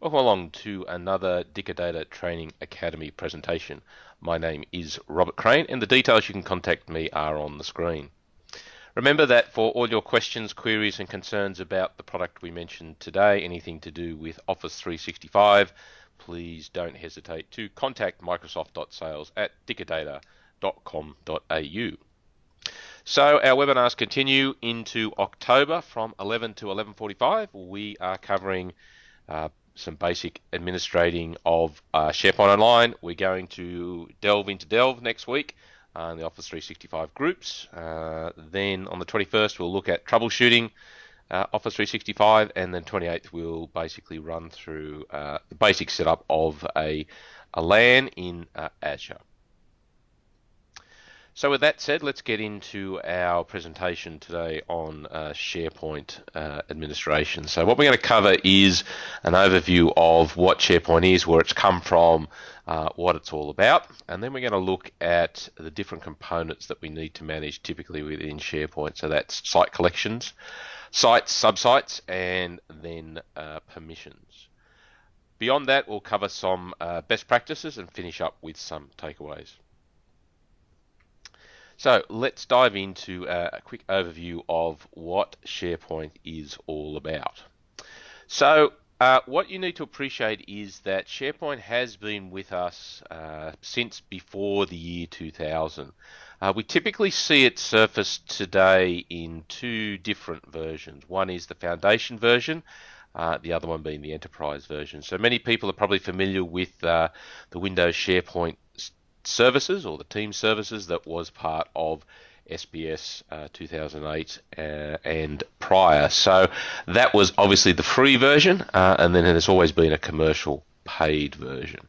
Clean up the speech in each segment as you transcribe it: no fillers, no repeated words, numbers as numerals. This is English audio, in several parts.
Welcome along to another Dicker Data Training Academy presentation. My name is Robert Crane, and the details you can contact me are on the screen. Remember that for all your questions, queries and concerns about the product we mentioned today, anything to do with Office 365, please don't hesitate to contact microsoft.sales@dickerdata.com.au. So our webinars continue into October from 11 to 11:45. We are covering some basic administrating of SharePoint Online. We're going to delve into Delve next week in the Office 365 groups. Then on the 21st, we'll look at troubleshooting Office 365, and then 28th, we'll basically run through the basic setup of a LAN in Azure. So with that said, let's get into our presentation today on SharePoint administration. So what we're going to cover is an overview of what SharePoint is, where it's come from, what it's all about, and then we're going to look at the different components that we need to manage typically within SharePoint. So that's site collections, sites, subsites, and then permissions. Beyond that, we'll cover some best practices and finish up with some takeaways. So let's dive into a quick overview of what SharePoint is all about. So what you need to appreciate is that SharePoint has been with us since before the year 2000. We typically see it surface today in two different versions. One is the Foundation version, the other one being the Enterprise version. So many people are probably familiar with the Windows SharePoint services, or the team services, that was part of SBS 2008 and prior. So that was obviously the free version, and then there's always been a commercial paid version.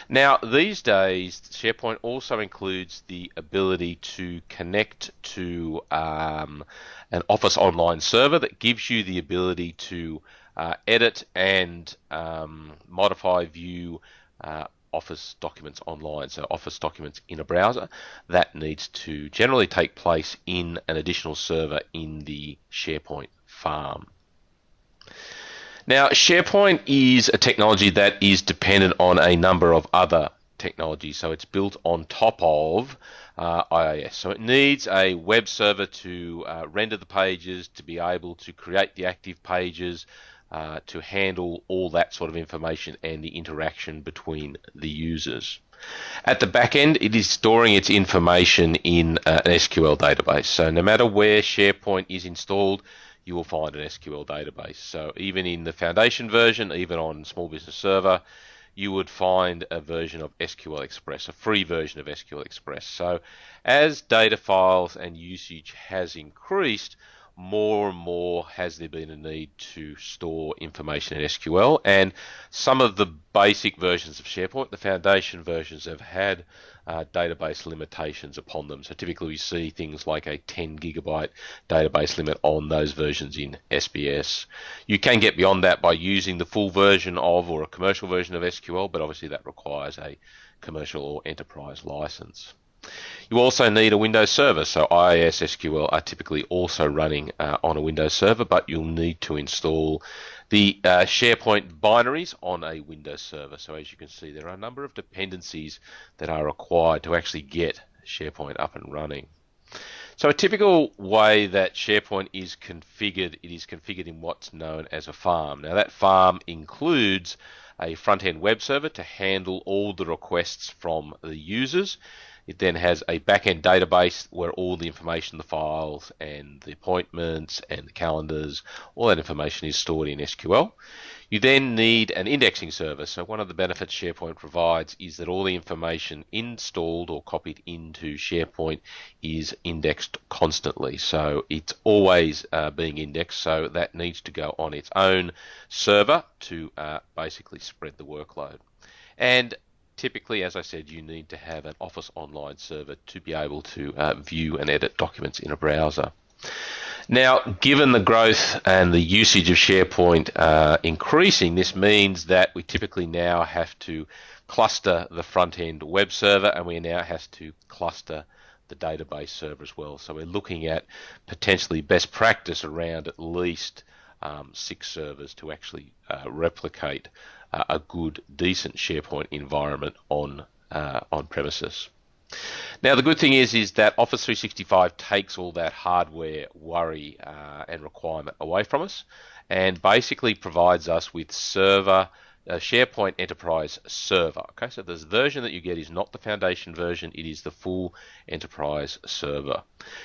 Now these days, SharePoint also includes the ability to connect to an Office Online server that gives you the ability to edit and modify, view Office documents online, so Office documents in a browser. That needs to generally take place in an additional server in the SharePoint farm. Now, SharePoint is a technology that is dependent on a number of other technologies, so it's built on top of IIS. So it needs a web server to render the pages, to be able to create the active pages, to handle all that sort of information and the interaction between the users. At the back end, it is storing its information in an SQL database. So no matter where SharePoint is installed, you will find an SQL database. So even in the Foundation version, even on Small Business Server, you would find a version of SQL Express, a free version of SQL Express. So as data files and usage has increased, more and more has there been a need to store information in SQL, and some of the basic versions of SharePoint, the Foundation versions, have had database limitations upon them. So typically we see things like a 10 gigabyte database limit on those versions in SBS. You can get beyond that by using the full version of, or a commercial version of SQL, but obviously that requires a commercial or enterprise license. You also need a Windows server, so IIS SQL are typically also running on a Windows server, but you'll need to install the SharePoint binaries on a Windows server. So as you can see, there are a number of dependencies that are required to actually get SharePoint up and running. So a typical way that SharePoint is configured, it is configured in what's known as a farm. Now that farm includes a front-end web server to handle all the requests from the users. It then has a back-end database where all the information, the files and the appointments and the calendars, all that information is stored in SQL. You then need an indexing server. So one of the benefits SharePoint provides is that all the information installed or copied into SharePoint is indexed constantly. So it's always being indexed, so that needs to go on its own server to basically spread the workload. And typically, as I said, you need to have an Office Online server to be able to view and edit documents in a browser. Now, given the growth and the usage of SharePoint increasing, this means that we typically now have to cluster the front-end web server, and we now have to cluster the database server as well. So we're looking at potentially best practice around at least 6 servers to actually replicate a good, decent SharePoint environment on premises. Now, the good thing is that Office 365 takes all that hardware worry and requirement away from us, and basically provides us with SharePoint Enterprise Server. Okay, so this version that you get is not the foundation version, it is the full Enterprise Server.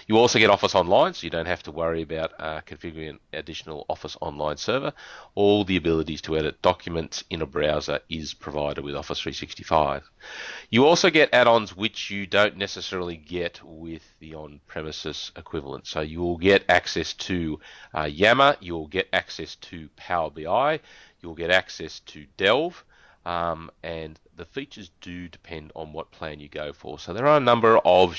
You also get Office Online, so you don't have to worry about configuring an additional Office Online server. All the abilities to edit documents in a browser is provided with Office 365. You also get add-ons which you don't necessarily get with the on-premises equivalent. So you will get access to Yammer, you'll get access to Power BI, you'll get access to Delve, and the features do depend on what plan you go for. So there are a number of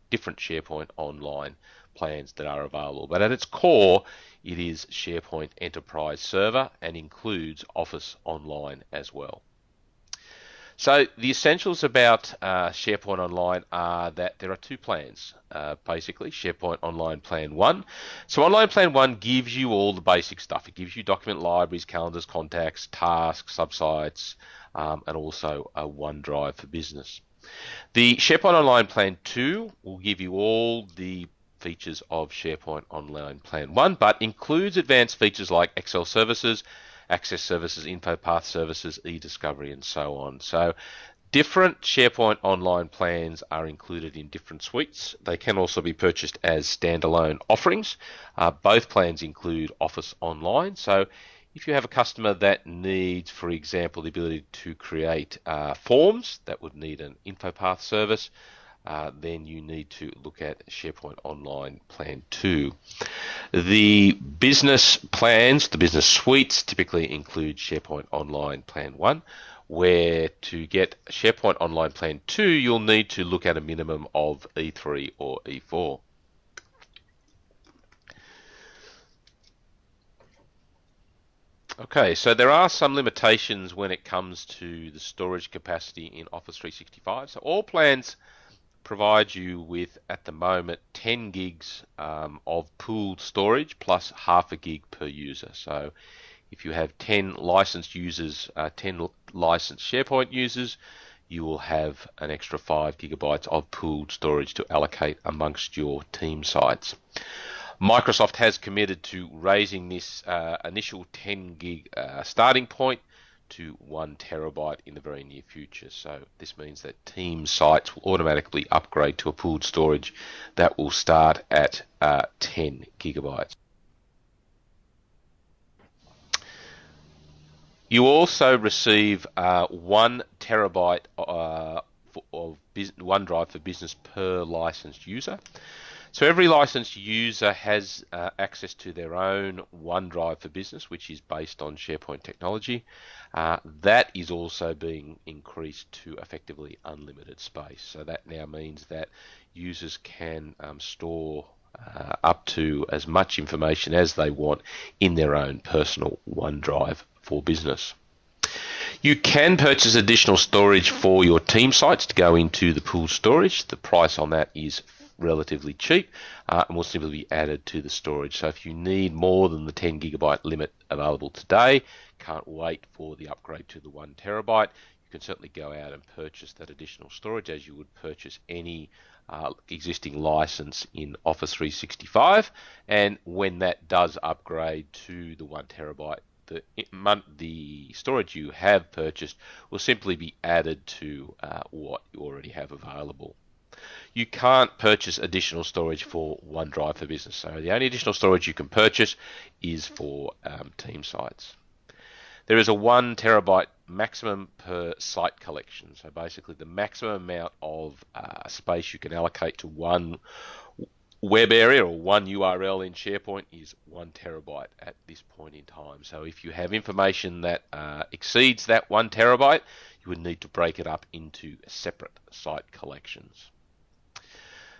different SharePoint Online plans that are available, but at its core, it is SharePoint Enterprise Server and includes Office Online as well. So the essentials about SharePoint Online are that there are 2 plans, basically. SharePoint Online Plan 1. So Online Plan 1 gives you all the basic stuff. It gives you document libraries, calendars, contacts, tasks, subsites, and also a OneDrive for Business. The SharePoint Online Plan 2 will give you all the features of SharePoint Online Plan 1, but includes advanced features like Excel services, Access services, info path services, e-discovery, and so on. So different SharePoint Online plans are included in different suites. They can also be purchased as standalone offerings. Both plans include Office Online. So if you have a customer that needs, for example, the ability to create forms that would need an info path service, then you need to look at SharePoint Online Plan 2. The business plans, the business suites, typically include SharePoint Online Plan 1, where to get SharePoint Online Plan 2, you'll need to look at a minimum of E3 or E4. Okay, so there are some limitations when it comes to the storage capacity in Office 365. So all plans provide you with, at the moment, 10 gigs of pooled storage plus half a gig per user. So if you have 10 licensed users, 10 licensed SharePoint users, you will have an extra 5 gigabytes of pooled storage to allocate amongst your team sites. Microsoft has committed to raising this initial 10 gig starting point to 1 terabyte in the very near future. So this means that team sites will automatically upgrade to a pooled storage that will start at 10 gigabytes. You also receive 1 terabyte of OneDrive for Business per licensed user. So every licensed user has access to their own OneDrive for Business, which is based on SharePoint technology. That is also being increased to effectively unlimited space. So that now means that users can store up to as much information as they want in their own personal OneDrive for Business. You can purchase additional storage for your team sites to go into the pool storage. The price on that is relatively cheap and will simply be added to the storage. So if you need more than the 10 gigabyte limit available today, can't wait for the upgrade to the 1 terabyte, you can certainly go out and purchase that additional storage as you would purchase any existing license in Office 365. And when that does upgrade to the 1 terabyte, the storage you have purchased will simply be added to what you already have available. You can't purchase additional storage for OneDrive for Business. So the only additional storage you can purchase is for team sites. There is a 1 terabyte maximum per site collection. So basically the maximum amount of space you can allocate to one web area or one URL in SharePoint is 1 terabyte at this point in time. So if you have information that exceeds that 1 terabyte, you would need to break it up into separate site collections.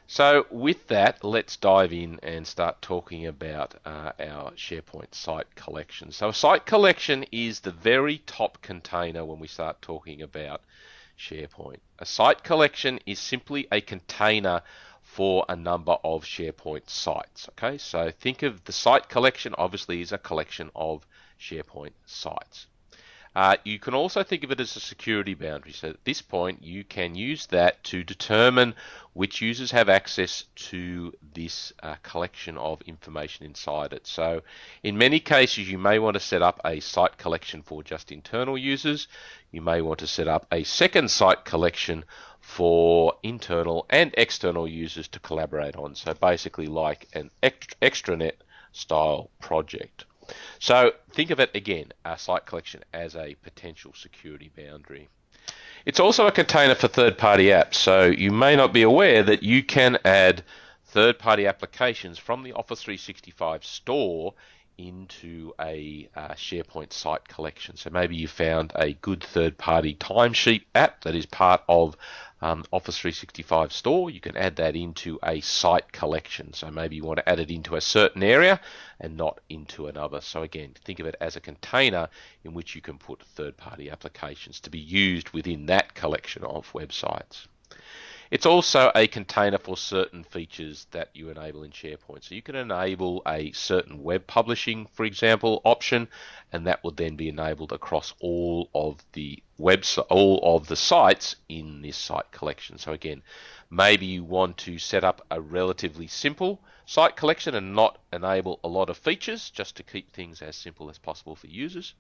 So with that, let's dive in and start talking about our SharePoint site collection. So a site collection is the very top container when we start talking about SharePoint. A site collection is simply a container for a number of SharePoint sites. Okay, so think of the site collection obviously as a collection of SharePoint sites. You can also think of it as a security boundary. So at this point, you can use that to determine which users have access to this collection of information inside it. So in many cases, you may want to set up a site collection for just internal users. You may want to set up a second site collection for internal and external users to collaborate on. So basically like an extranet style project. So think of it again, a site collection as a potential security boundary. It's also a container for third-party apps. So you may not be aware that you can add third-party applications from the Office 365 store into a SharePoint site collection. So maybe you found a good third-party timesheet app that is part of Office 365 store. You can add that into a site collection. So maybe you want to add it into a certain area and not into another. So again, think of it as a container in which you can put third-party applications to be used within that collection of websites. It's also a container for certain features that you enable in SharePoint. So you can enable a certain web publishing, for example, option, and that will then be enabled across all of the sites in this site collection. So again, maybe you want to set up a relatively simple site collection and not enable a lot of features, just to keep things as simple as possible for users.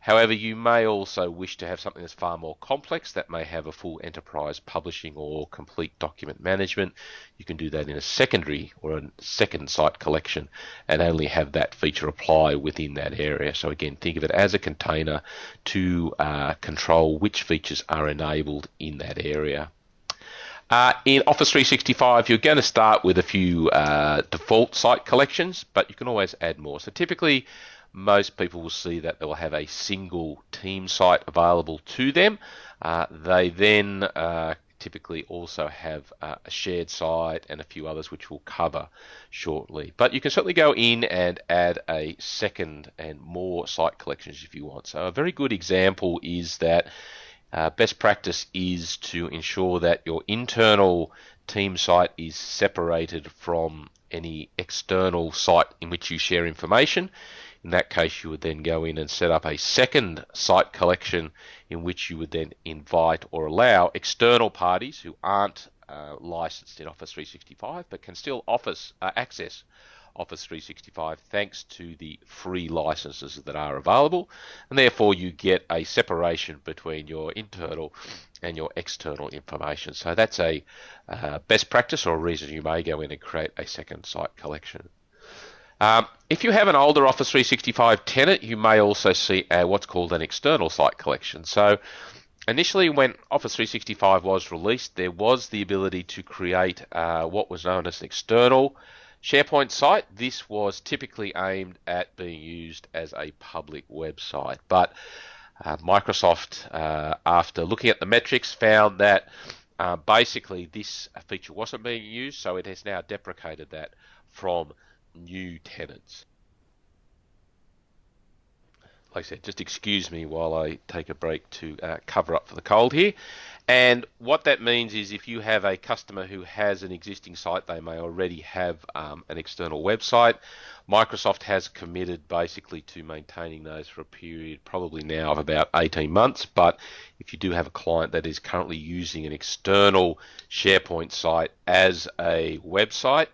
However, you may also wish to have something that's far more complex that may have a full enterprise publishing or complete document management. You can do that in a secondary or a second site collection and only have that feature apply within that area. So again, think of it as a container to control which features are enabled in that area. In Office 365, you're going to start with a few default site collections, but you can always add more. So typically, most people will see that they will have a single team site available to them. They then typically also have a shared site and a few others which we'll cover shortly. But you can certainly go in and add a second and more site collections if you want. So a very good example is that best practice is to ensure that your internal team site is separated from any external site in which you share information. In that case, you would then go in and set up a second site collection in which you would then invite or allow external parties who aren't licensed in Office 365 but can still access Office 365 thanks to the free licenses that are available, and therefore you get a separation between your internal and your external information. So that's a best practice or a reason you may go in and create a second site collection. If you have an older Office 365 tenant, you may also see what's called an external site collection. So initially when Office 365 was released, there was the ability to create what was known as an external SharePoint site. This was typically aimed at being used as a public website, but Microsoft, after looking at the metrics, found that basically this feature wasn't being used, so it has now deprecated that from new tenants. Like I said, just excuse me while I take a break to cover up for the cold here. And what that means is if you have a customer who has an existing site, they may already have an external website. Microsoft has committed basically to maintaining those for a period probably now of about 18 months. But if you do have a client that is currently using an external SharePoint site as a website,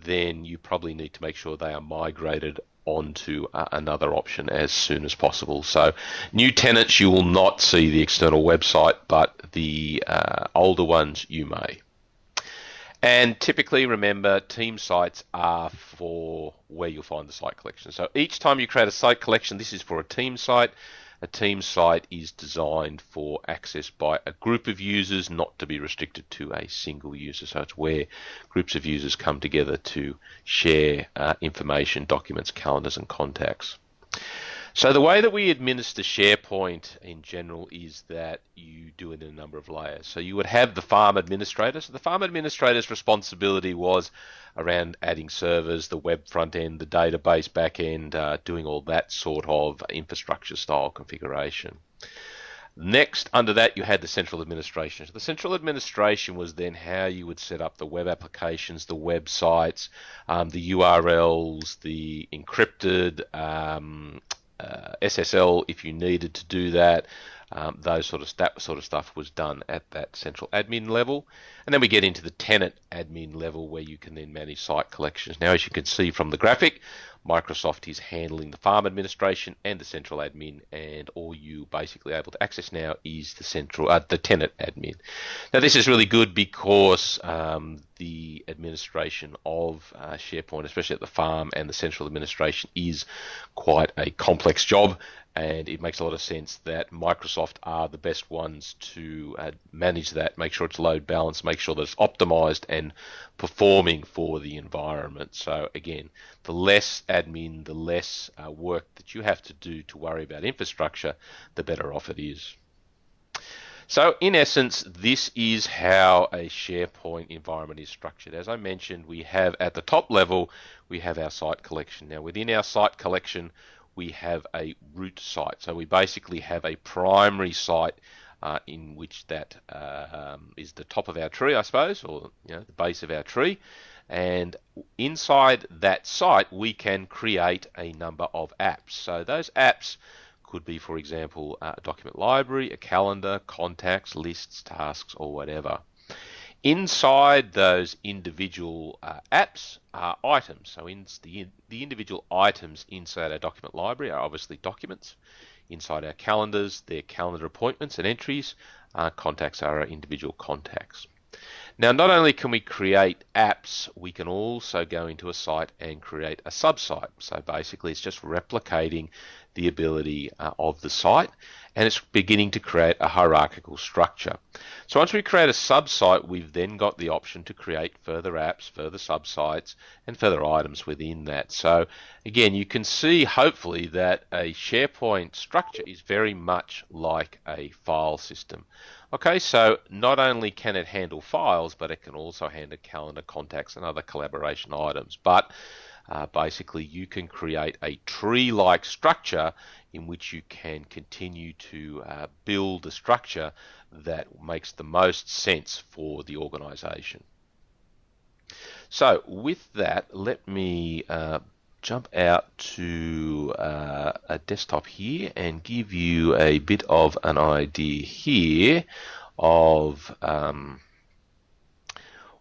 then you probably need to make sure they are migrated onto another option as soon as possible. So new tenants, you will not see the external website, but the older ones you may. And typically, remember, team sites are for where you'll find the site collection. So each time you create a site collection, this is for a team site. A team site is designed for access by a group of users, not to be restricted to a single user. So it's where groups of users come together to share information, documents, calendars, and contacts. So the way that we administer SharePoint in general is that you do it in a number of layers. So you would have the farm administrator. So the farm administrator's responsibility was around adding servers, the web front end, the database back end, doing all that sort of infrastructure style configuration. Next, under that, you had the central administration. So the central administration was then how you would set up the web applications, the websites, the URLs, the encrypted SSL if you needed to do that. That sort of stuff was done at that central admin level. And then we get into the tenant admin level where you can then manage site collections. Now, as you can see from the graphic, Microsoft is handling the farm administration and the central admin, and all you basically able to access now is the tenant admin. Now, this is really good because the administration of SharePoint, especially at the farm and the central administration, is quite a complex job. And it makes a lot of sense that Microsoft are the best ones to manage that, make sure it's load balanced, make sure that it's optimized and performing for the environment. So again, the less admin, the less work that you have to do to worry about infrastructure, the better off it is. So in essence, this is how a SharePoint environment is structured. As I mentioned, we have at the top level, we have our site collection. Now within our site collection, we have a root site. So we basically have a primary site in which that is the top of our tree, I suppose, or the base of our tree. And inside that site, we can create a number of apps. So those apps could be, for example, a document library, a calendar, contacts, lists, tasks, or whatever. Inside those individual apps are items. So the individual items inside our document library are obviously documents. Inside our calendars, they're calendar appointments and entries. Contacts are our individual contacts. Now, not only can we create apps, we can also go into a site and create a subsite. So basically, it's just replicating the ability of the site, and it's beginning to create a hierarchical structure. So once we create a subsite, we've then got the option to create further apps, further subsites, and further items within that. So again, you can see hopefully that a SharePoint structure is very much like a file system. Okay, so not only can it handle files, but it can also handle calendar, contacts, and other collaboration items. But basically, you can create a tree-like structure in which you can continue to build a structure that makes the most sense for the organization. So with that, let me jump out to a desktop here and give you a bit of an idea here of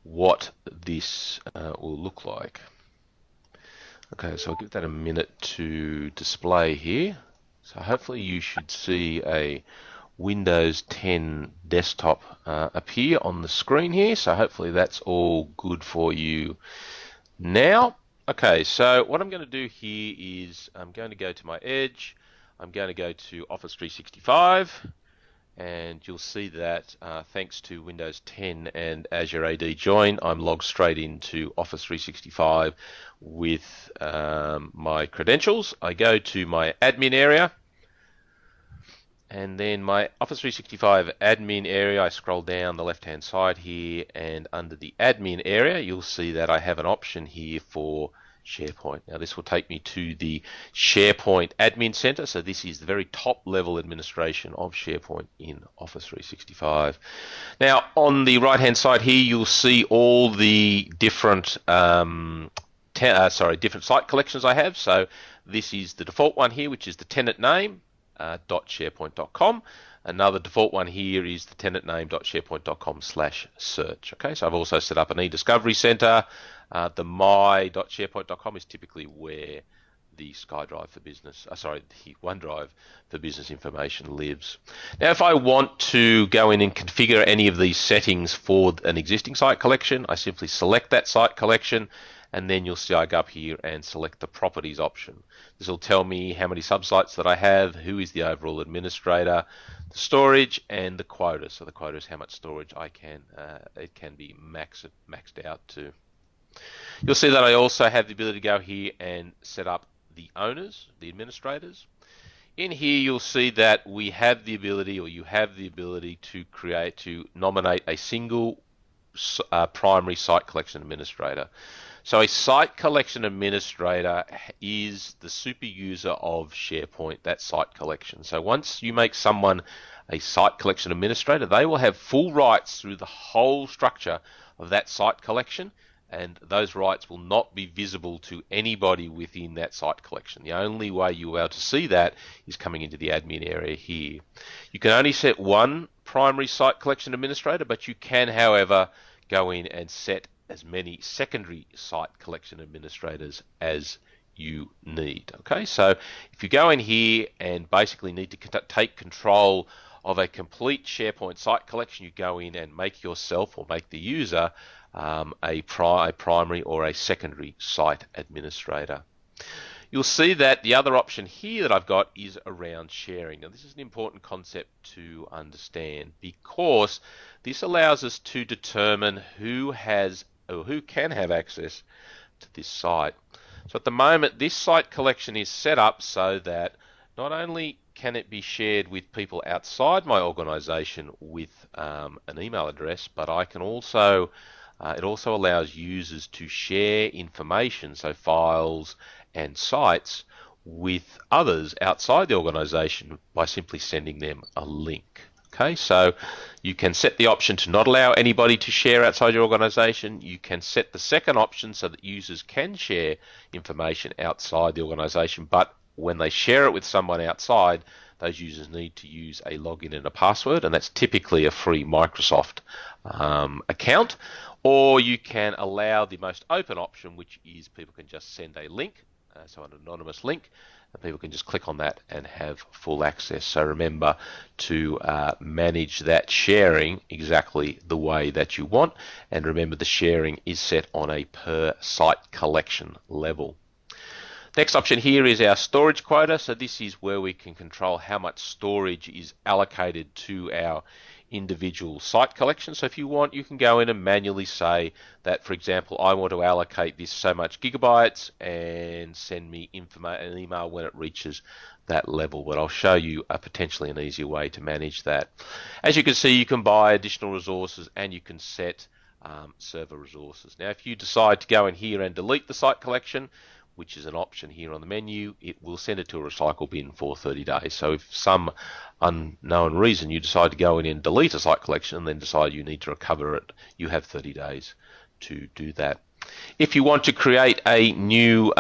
what this will look like. Okay, so I'll give that a minute to display here. So hopefully you should see a Windows 10 desktop appear on the screen here. So hopefully that's all good for you now. Okay, so what I'm going to do here is I'm going to go to my Edge. I'm going to go to Office 365. And you'll see that thanks to Windows 10 and Azure AD Join, I'm logged straight into Office 365 with my credentials. I go to my admin area, and then my Office 365 admin area, I scroll down the left-hand side here, and under the admin area, you'll see that I have an option here for SharePoint. Now this will take me to the SharePoint Admin Center. So this is the very top level administration of SharePoint in Office 365. Now on the right hand side here, you'll see all the different different site collections I have. So this is the default one here, which is the tenant name .sharepoint.com. Another default one here is the tenant name.sharepoint.com/search. Okay, so I've also set up an e-discovery center. The my.sharepoint.com is typically where the SkyDrive for Business, the OneDrive for Business information lives. Now, if I want to go in and configure any of these settings for an existing site collection, I simply select that site collection, and then you'll see I go up here and select the properties option. This will tell me how many subsites that I have, who is the overall administrator, the storage, and the quota. So the quota is how much storage it can be maxed out to. You'll see that I also have the ability to go here and set up the owners, the administrators. In here, you'll see that we have the ability, or you have the ability to nominate a single primary site collection administrator. So a site collection administrator is the super user of SharePoint, that site collection. So once you make someone a site collection administrator, they will have full rights through the whole structure of that site collection, and those rights will not be visible to anybody within that site collection. The only way you'll be able to see that is coming into the admin area here. You can only set one primary site collection administrator, but you can, however, go in and set as many secondary site collection administrators as you need. Okay, so if you go in here and basically need to take control of a complete SharePoint site collection, you go in and make yourself or make the user a primary or a secondary site administrator. You'll see that the other option here that I've got is around sharing. Now this is an important concept to understand because this allows us to determine who has or who can have access to this site. So at the moment this site collection is set up so that not only can it be shared with people outside my organization with an email address, but I can also it also allows users to share information, so files and sites, with others outside the organization by simply sending them a link. Okay, so you can set the option to not allow anybody to share outside your organization. You can set the second option so that users can share information outside the organization, but when they share it with someone outside, those users need to use a login and a password, and that's typically a free Microsoft account. Or you can allow the most open option, which is people can just send a link, so an anonymous link, and people can just click on that and have full access. So remember to manage that sharing exactly the way that you want, and remember the sharing is set on a per site collection level. Next option here is our storage quota. So this is where we can control how much storage is allocated to our individual site collection. So if you want, you can go in and manually say that, for example, I want to allocate this so much gigabytes and send me an email when it reaches that level. But I'll show you potentially an easier way to manage that. As you can see, you can buy additional resources and you can set server resources. Now, if you decide to go in here and delete the site collection, which is an option here on the menu, it will send it to a recycle bin for 30 days. So if some unknown reason you decide to go in and delete a site collection and then decide you need to recover it, you have 30 days to do that. If you want to create a new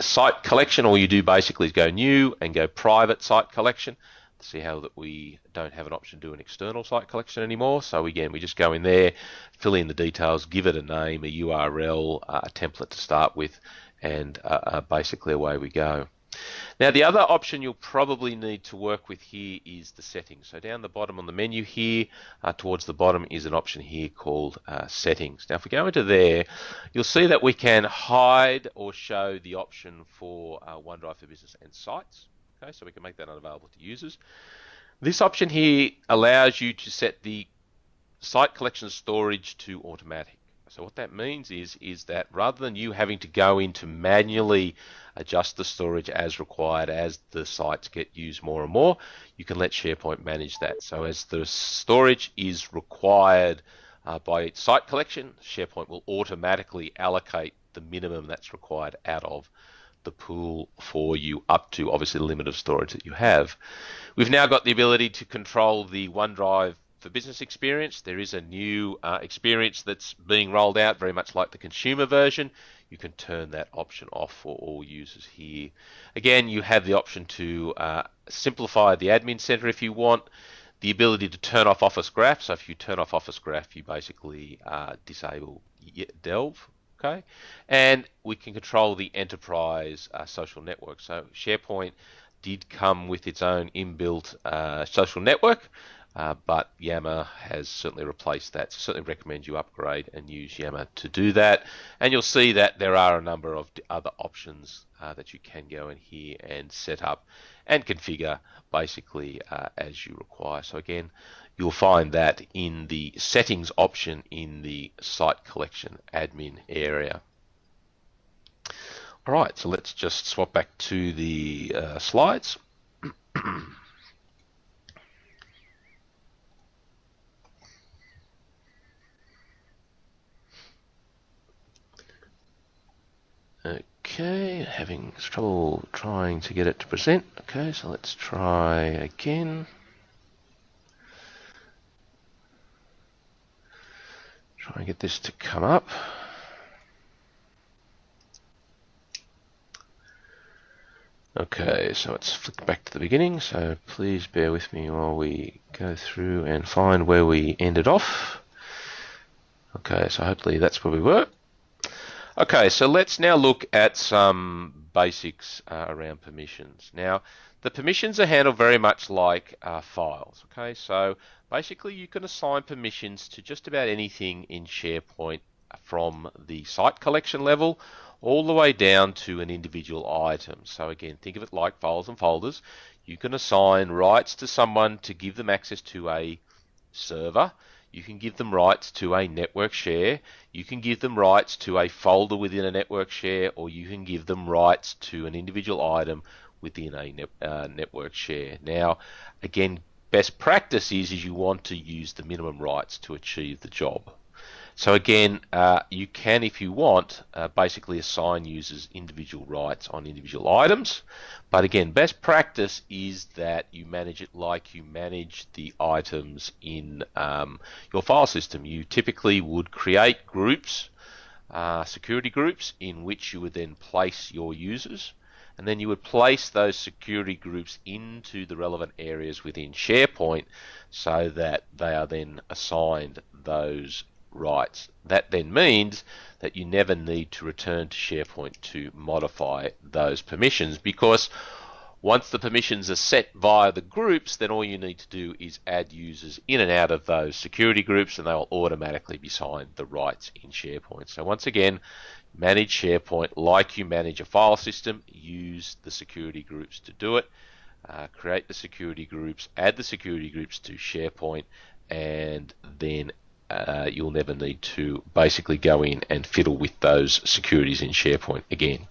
site collection, all you do basically is go new and go private site collection. See how that we don't have an option to do an external site collection anymore. So again, we just go in there, fill in the details, give it a name, a URL, a template to start with, and basically away we go. Now the other option you'll probably need to work with here is the settings. So down the bottom on the menu here, towards the bottom is an option here called settings. Now if we go into there, you'll see that we can hide or show the option for OneDrive for Business and Sites. Okay, so we can make that unavailable to users. This option here allows you to set the site collection storage to automatic. So what that means is that rather than you having to go in to manually adjust the storage as required as the sites get used more and more, you can let SharePoint manage that. So as the storage is required by each site collection, SharePoint will automatically allocate the minimum that's required out of the pool for you up to obviously the limit of storage that you have. We've now got the ability to control the OneDrive for Business experience. There is a new experience that's being rolled out, very much like the consumer version. You can turn that option off for all users here. Again, you have the option to simplify the admin center if you want, the ability to turn off Office Graph. So if you turn off Office Graph, you basically disable Delve. Okay, and we can control the enterprise social network. So SharePoint did come with its own inbuilt social network, but Yammer has certainly replaced that. So certainly recommend you upgrade and use Yammer to do that. And you'll see that there are a number of other options that you can go in here and set up and configure basically as you require. So again, you'll find that in the settings option in the site collection admin area. All right, so let's just swap back to the slides. Okay, having trouble trying to get it to present. Okay, so let's try again. Try and get this to come up. Okay, so let's flick back to the beginning, so please bear with me while we go through and find where we ended off. Okay, so hopefully that's where we were. Okay, so let's now look at some basics around permissions. Now, the permissions are handled very much like files. Okay, so basically you can assign permissions to just about anything in SharePoint from the site collection level all the way down to an individual item. So again, think of it like files and folders. You can assign rights to someone to give them access to a server. You can give them rights to a network share, you can give them rights to a folder within a network share, or you can give them rights to an individual item within a network share. Now, again, best practice is you want to use the minimum rights to achieve the job. So again, you can, if you want, basically assign users individual rights on individual items. But again, best practice is that you manage it like you manage the items in your file system. You typically would create groups, security groups, in which you would then place your users. And then you would place those security groups into the relevant areas within SharePoint so that they are then assigned those rights. That then means that you never need to return to SharePoint to modify those permissions, because once the permissions are set via the groups, then all you need to do is add users in and out of those security groups and they'll automatically be assigned the rights in SharePoint. So once again, manage SharePoint like you manage a file system. Use the security groups to do it. Create the security groups, add the security groups to SharePoint, and then you'll never need to basically go in and fiddle with those securities in SharePoint again.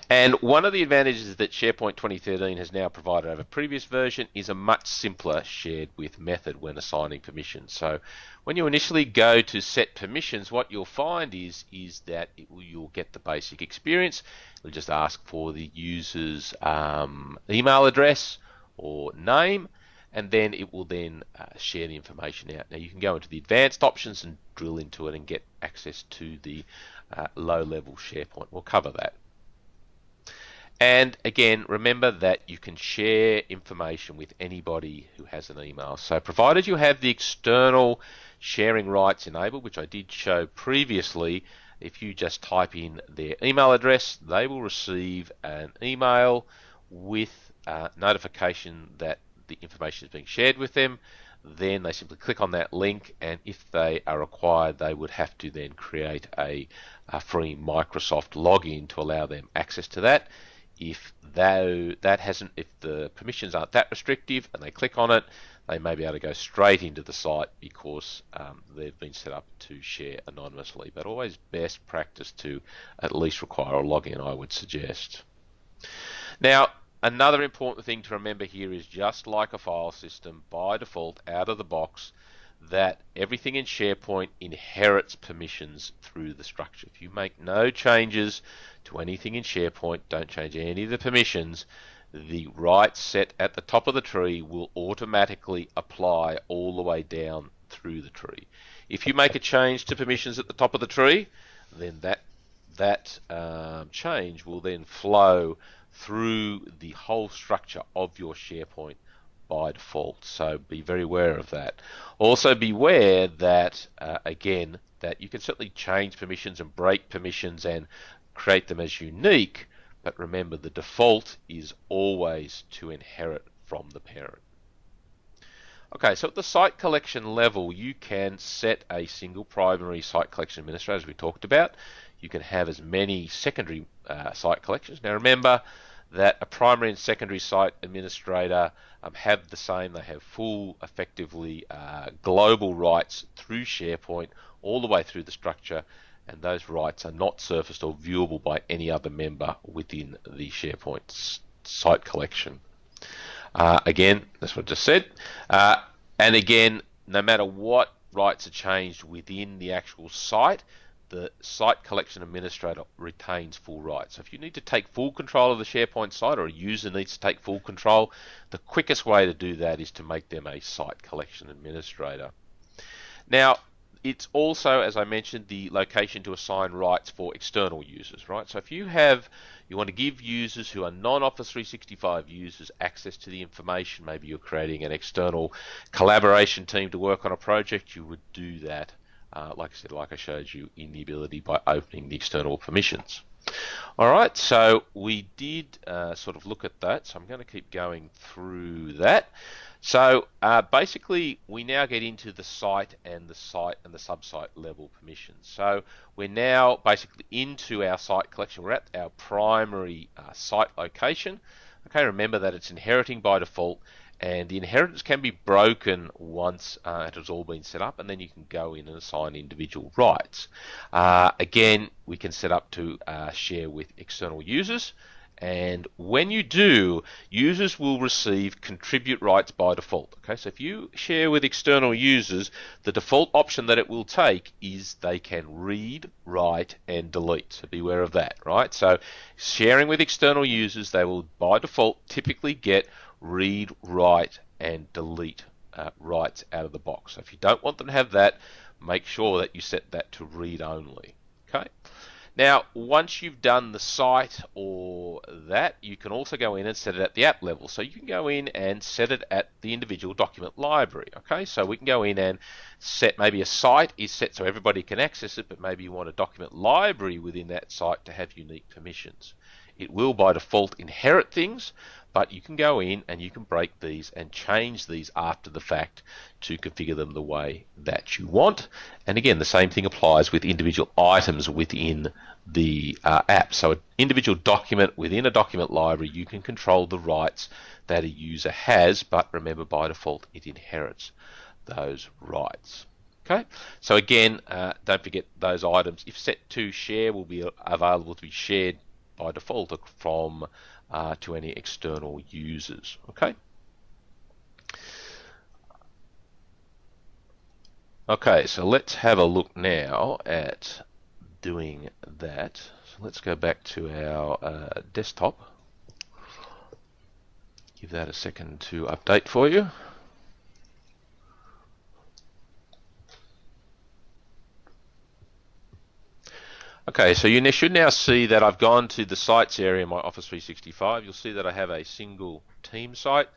And one of the advantages that SharePoint 2013 has now provided over previous version is a much simpler shared with method when assigning permissions. So when you initially go to set permissions, what you'll find is that you'll get the basic experience. It'll just ask for the user's email address or name, and then it will then share the information out. Now you can go into the advanced options and drill into it and get access to the low-level SharePoint. We'll cover that. And again, remember that you can share information with anybody who has an email. So provided you have the external sharing rights enabled, which I did show previously, if you just type in their email address, they will receive an email with notification that the information is being shared with them. Then they simply click on that link, and if they are required, they would have to then create a free Microsoft login to allow them access to that. If the permissions aren't that restrictive and they click on it, they may be able to go straight into the site because they've been set up to share anonymously. But always best practice to at least require a login, I would suggest. Now, another important thing to remember here is, just like a file system, by default, out of the box, that everything in SharePoint inherits permissions through the structure. If you make no changes to anything in SharePoint, don't change any of the permissions, the rights set at the top of the tree will automatically apply all the way down through the tree. If you make a change to permissions at the top of the tree, then that change will then flow through the whole structure of your SharePoint by default. So be very aware of that. Also beware that, again, that you can certainly change permissions and break permissions and create them as unique, but remember the default is always to inherit from the parent. Okay, so at the site collection level, you can set a single primary site collection administrator, as we talked about. You can have as many secondary site collections. Now remember that a primary and secondary site administrator have the same. They have full, effectively global rights through SharePoint all the way through the structure, and those rights are not surfaced or viewable by any other member within the SharePoint site collection. Again, that's what I just said. And again, no matter what rights are changed within the actual site, the site collection administrator retains full rights. So if you need to take full control of the SharePoint site, or a user needs to take full control, the quickest way to do that is to make them a site collection administrator. Now, it's also, as I mentioned, the location to assign rights for external users, right? So if you want to give users who are non-Office 365 users access to the information, maybe you're creating an external collaboration team to work on a project, you would do that, like I said, like I showed you, in the ability by opening the external permissions. All right, so we did sort of look at that, so I'm going to keep going through that. So basically, we now get into the site and the sub-site level permissions. So we're now basically into our site collection. We're at our primary site location. Okay, remember that it's inheriting by default, and the inheritance can be broken once it has all been set up, and then you can go in and assign individual rights. Again, we can set up to share with external users. And when you do, users will receive contribute rights by default. Okay, so if you share with external users, the default option that it will take is they can read, write, and delete. So beware of that, right? So sharing with external users, they will by default typically get read, write, and delete rights out of the box. So if you don't want them to have that, make sure that you set that to read only. Okay. Now, once you've done the site or that, you can also go in and set it at the app level. So you can go in and set it at the individual document library. Okay, so we can go in and set, maybe a site is set so everybody can access it, but maybe you want a document library within that site to have unique permissions. It will by default inherit things, but you can go in and you can break these and change these after the fact to configure them the way that you want. And again, the same thing applies with individual items within the app. So an individual document within a document library, you can control the rights that a user has, but remember by default it inherits those rights. Okay, so again, don't forget those items, if set to share, will be available to be shared by default from to any external users. Okay. Okay, so let's have a look now at doing that. So let's go back to our desktop. Give that a second to update for you. Okay, so you should now see that I've gone to the sites area in my Office 365. You'll see that I have a single team site.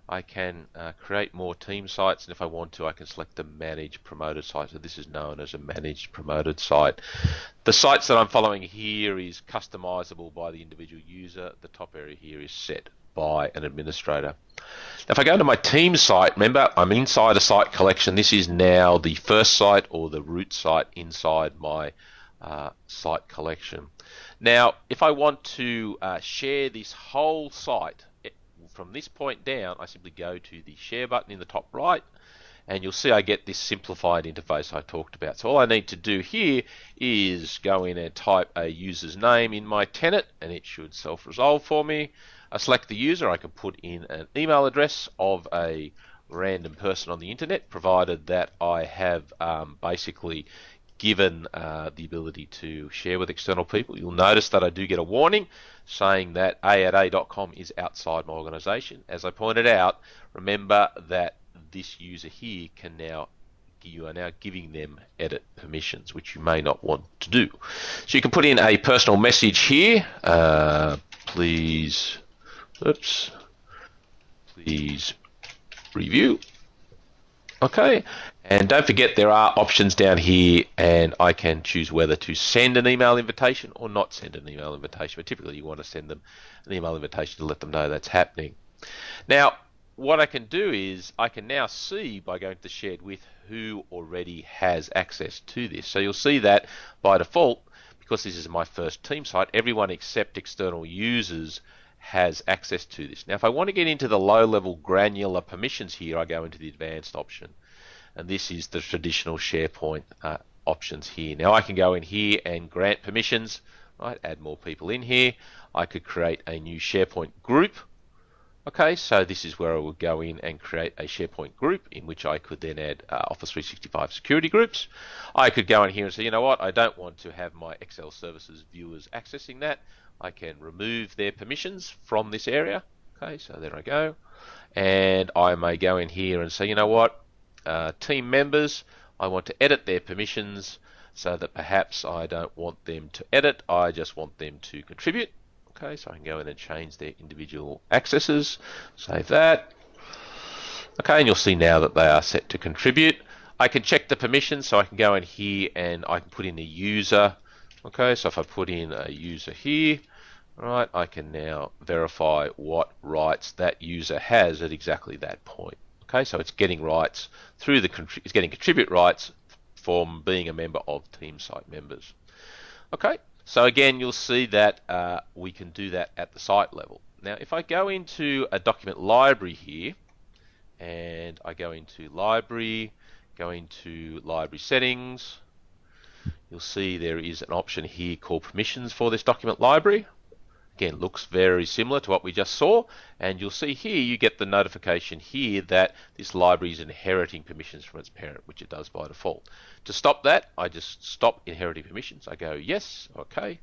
I can create more team sites, and if I want to, I can select the Manage Promoted Site. So this is known as a Managed Promoted Site. The sites that I'm following here is customizable by the individual user. The top area here is set by an administrator. Now, if I go to my team site, remember I'm inside a site collection. This is now the first site or the root site inside my site collection. Now, if I want to share this whole site, from this point down, I simply go to the share button in the top right, and you'll see I get this simplified interface I talked about. So all I need to do here is go in and type a user's name in my tenant, and it should self-resolve for me. I select the user. I can put in an email address of a random person on the internet, provided that I have basically given the ability to share with external people. You'll notice that I do get a warning saying that a@a.com is outside my organization. As I pointed out, remember that this user here can now, you are now giving them edit permissions, which you may not want to do. So you can put in a personal message here. Please review. Okay, and don't forget there are options down here, and I can choose whether to send an email invitation or not send an email invitation, but typically you want to send them an email invitation to let them know that's happening. Now, what I can do is I can now see by going to the shared with who already has access to this. So you'll see that by default, because this is my first team site, everyone except external users has access to this. Now, if I want to get into the low-level granular permissions here, I go into the advanced option, and this is the traditional SharePoint options here. Now, I can go in here and grant permissions, right? Add more people in here. I could create a new SharePoint group, Okay, so this is where I would go in and create a SharePoint group in which I could then add Office 365 security groups. I could go in here and say, you know what, I don't want to have my Excel services viewers accessing that. I can remove their permissions from this area. Okay, so there I go. And I may go in here and say, you know what, team members, I want to edit their permissions so that perhaps I don't want them to edit, I just want them to contribute. Okay, so I can go in and change their individual accesses, save that. Okay, and you'll see now that they are set to contribute. I can check the permissions, so I can go in here and I can put in a user. Okay, so if I put in a user here, right, I can now verify what rights that user has at exactly that point. Okay, so it's getting rights through it's getting contribute rights from being a member of team site members. Okay, so again, you'll see that we can do that at the site level. Now, if I go into a document library here, and I go into library, go into library settings, you'll see there is an option here called permissions for this document library. Again, looks very similar to what we just saw, and you'll see here you get the notification here that this library is inheriting permissions from its parent, which it does by default. To stop that, I just stop inheriting permissions. I go yes, okay.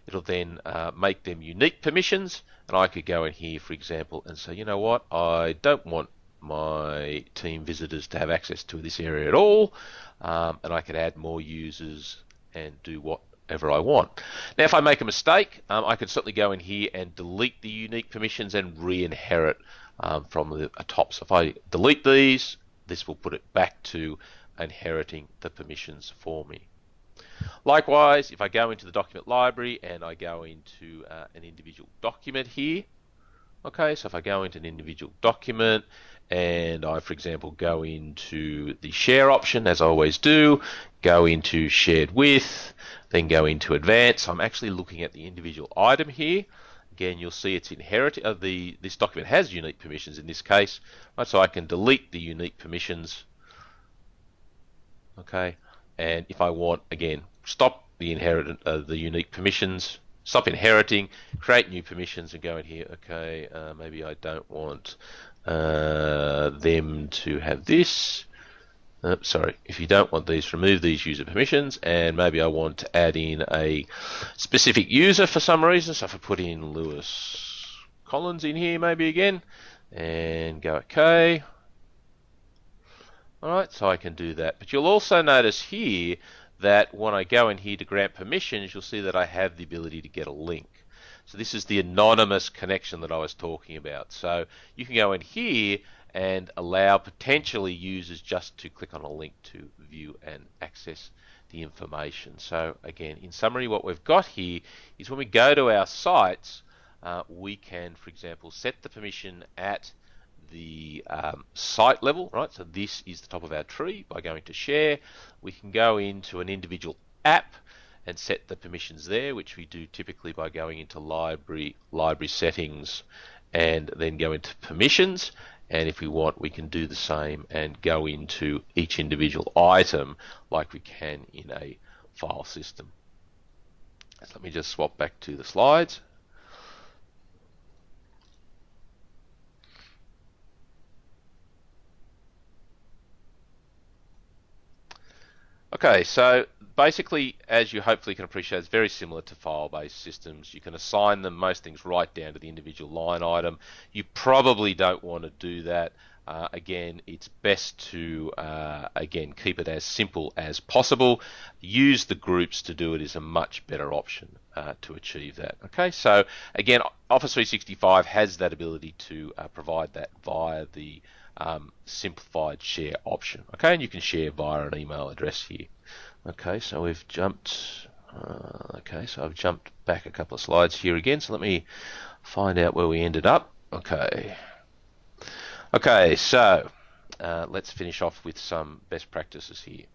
It'll then make them unique permissions, and I could go in here, for example, and say, you know what, I don't want my team visitors to have access to this area at all, and I could add more users and do whatever I want. Now, if I make a mistake, I can certainly go in here and delete the unique permissions and re-inherit from the top. So if I delete these, this will put it back to inheriting the permissions for me. Likewise, if I go into the document library and I go into an individual document here, okay, so if I go into an individual document and I, for example, go into the share option, as I always do, go into shared with, then go into advanced. I'm actually looking at the individual item here. Again, you'll see it's inherited. This document has unique permissions in this case, right? So I can delete the unique permissions. Okay, and if I want, again, stop the the unique permissions, stop inheriting, create new permissions, and go in here. Okay, maybe I don't want them to have this. Sorry, if you don't want these, remove these user permissions, and maybe I want to add in a specific user for some reason. So if I put in Lewis Collins in here, maybe again, and go OK. Alright, so I can do that. But you'll also notice here that when I go in here to grant permissions, you'll see that I have the ability to get a link. So this is the anonymous connection that I was talking about. So you can go in here and allow potentially users just to click on a link to view and access the information. So again, in summary, what we've got here is when we go to our sites, we can, for example, set the permission at the site level, right? So this is the top of our tree. By going to share, we can go into an individual app and set the permissions there, which we do typically by going into library settings and then go into permissions. And if we want, we can do the same and go into each individual item like we can in a file system. So let me just swap back to the slides. Okay, so basically, as you hopefully can appreciate, it's very similar to file-based systems. You can assign them most things right down to the individual line item. You probably don't want to do that. Again, it's best to, again, keep it as simple as possible. Use the groups to do it is a much better option to achieve that. Okay, so again, Office 365 has that ability to provide that via the simplified share option. Okay, and you can share via an email address here. Okay, so we've jumped. Okay, so I've jumped back a couple of slides here again. So let me find out where we ended up. Okay. Okay, so let's finish off with some best practices here.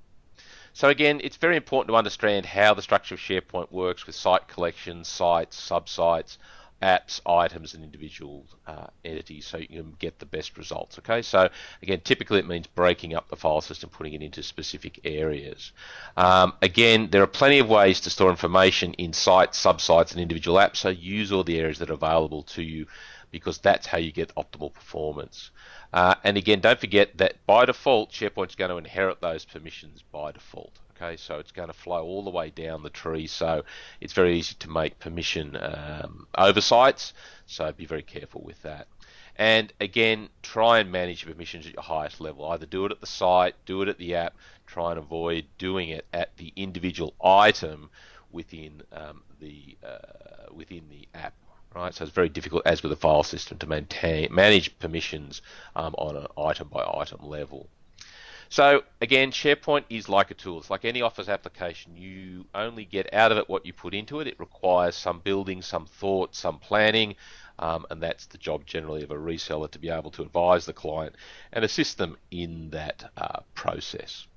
So again, it's very important to understand how the structure of SharePoint works with site collections, sites, subsites, apps, items, and individual entities, so you can get the best results. Okay, so again, typically it means breaking up the file system, putting it into specific areas. Again, there are plenty of ways to store information in sites, subsites, and individual apps, so use all the areas that are available to you because that's how you get optimal performance. And again, don't forget that by default, SharePoint's going to inherit those permissions by default. Okay, so it's going to flow all the way down the tree, so it's very easy to make permission oversights, so be very careful with that. And again, try and manage your permissions at your highest level. Either do it at the site, do it at the app, try and avoid doing it at the individual item within the app. Right, so it's very difficult, as with a file system, to manage permissions on an item by item level. So again, SharePoint is like a tool. It's like any Office application. You only get out of it what you put into it. It requires some building, some thought, some planning, and that's the job generally of a reseller, to be able to advise the client and assist them in that process.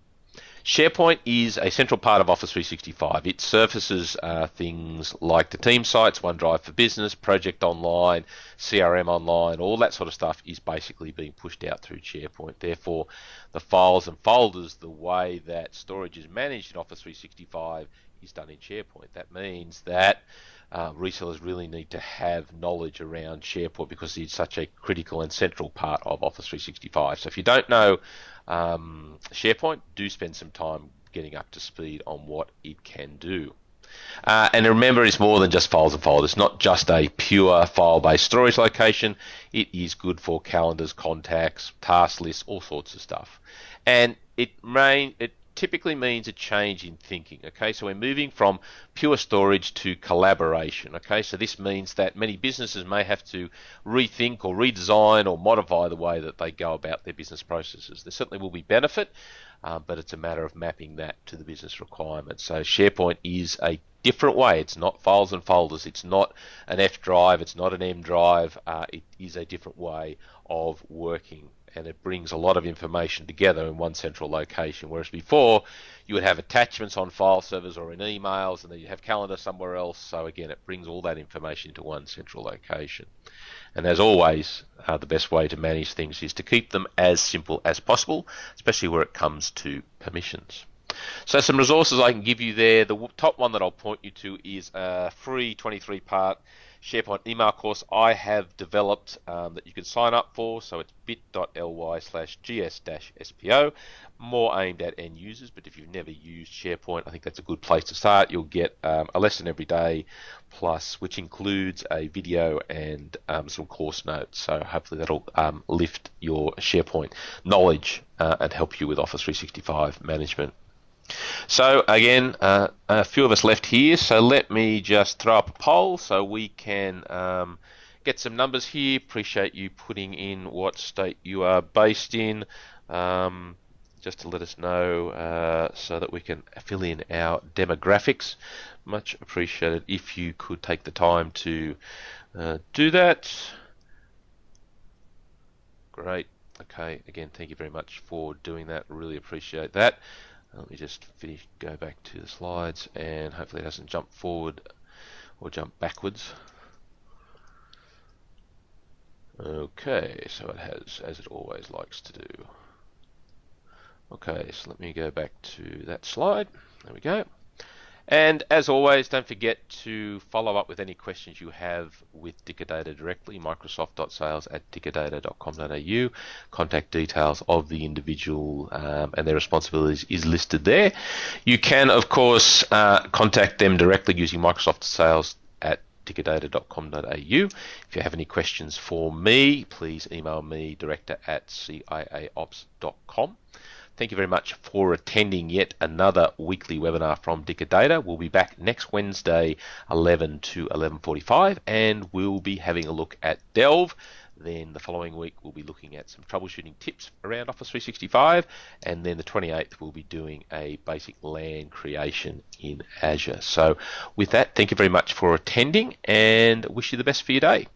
SharePoint is a central part of Office 365. It surfaces things like the team sites, OneDrive for Business, Project Online, CRM Online, all that sort of stuff is basically being pushed out through SharePoint. Therefore, the files and folders, the way that storage is managed in Office 365 is done in SharePoint. That means that resellers really need to have knowledge around SharePoint because it's such a critical and central part of Office 365. So if you don't know SharePoint, do spend some time getting up to speed on what it can do. And remember, it's more than just files and folders. It's not just a pure file-based storage location. It is good for calendars, contacts, task lists, all sorts of stuff. And it typically means a change in thinking. Okay, so we're moving from pure storage to collaboration. Okay, so this means that many businesses may have to rethink or redesign or modify the way that they go about their business processes. There certainly will be benefit, but it's a matter of mapping that to the business requirements. So SharePoint is a different way. It's not files and folders. It's not an F drive. It's not an M drive. It is a different way of working, and it brings a lot of information together in one central location, whereas before you would have attachments on file servers or in emails, and then you have calendar somewhere else. So again, it brings all that information into one central location. And as always, the best way to manage things is to keep them as simple as possible, especially where it comes to permissions. So some resources I can give you there. The top one that I'll point you to is a free 23-part SharePoint email course I have developed that you can sign up for. So it's bit.ly/gs-spo, more aimed at end users. But if you've never used SharePoint, I think that's a good place to start. You'll get a lesson every day, plus which includes a video and some course notes. So hopefully that'll lift your SharePoint knowledge and help you with Office 365 management. So again, a few of us left here, so let me just throw up a poll so we can get some numbers here. Appreciate you putting in what state you are based in, just to let us know so that we can fill in our demographics. Much appreciated if you could take the time to do that. Great. Okay, again, thank you very much for doing that. Really appreciate that. Let me just go back to the slides, and hopefully it doesn't jump forward or jump backwards. Okay, so it has, as it always likes to do. Okay, so let me go back to that slide. There we go. And as always, don't forget to follow up with any questions you have with Dicker Data directly, microsoft.sales@dickerdata.com.au. Contact details of the individual and their responsibilities is listed there. You can, of course, contact them directly using Microsoft Sales at dickerdata.com.au. If you have any questions for me, please email me, director@ciaops.com. Thank you very much for attending yet another weekly webinar from Dicker Data. We'll be back next Wednesday, 11 to 11:45, and we'll be having a look at Delve. Then the following week, we'll be looking at some troubleshooting tips around Office 365, and then the 28th, we'll be doing a basic LAN creation in Azure. So with that, thank you very much for attending, and wish you the best for your day.